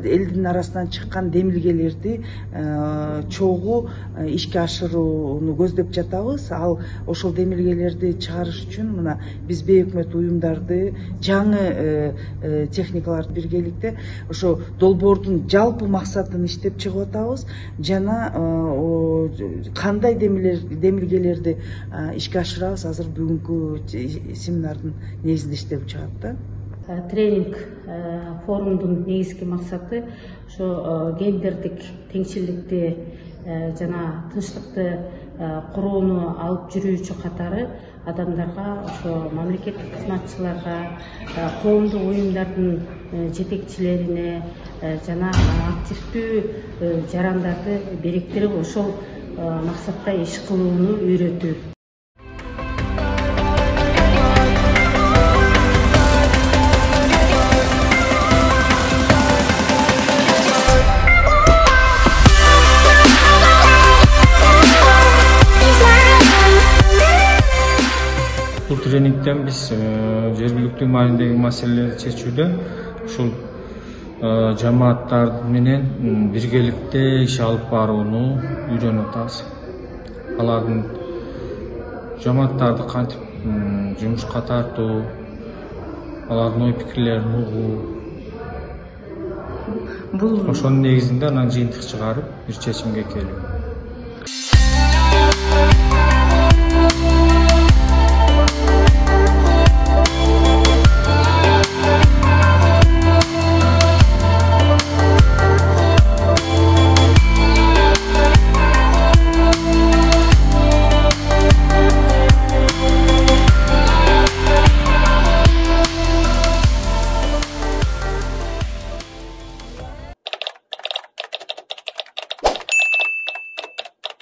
элдин арасынан чыккан демилгелерди чогуу ишке ашырууну көздөп жатабыз. Ал ошол демилгелерди чыгарыш үчүн мына биз бейөкмөт уюмдарды, жаңы техникаларды биргеликте ошо долбоордун жалпы максатын иштеп чыгып атабыз жана кандай демилгелерди ишке ашырабыз азыр бүгүнкү семинардын негизинде иштеп чыгат да. Тренинг форумдун негизги максаты ошо гендердик теңчиликти жана тынчтыкты короону алып жүрүүчү катары адамдарга, ошо мамлекеттик кызматчыларга, коомдук уюмдардын жетекчилерине жана активдүү жарандарды бириктирип ошол максатта иш кылууну үйрөтүү. Бул тренингден биз жергиликтүү маанидеги маселелерди чечүүдө ушул жамааттар менен биргеликте иш алып барууну үйрөнүп атабыз. Алардын жамааттарды кантип жумушка тартуу, алардын ой пикирлерин угуу. Ошонун негизинде анан жыйынтык чыгарып бир чечимге келүү.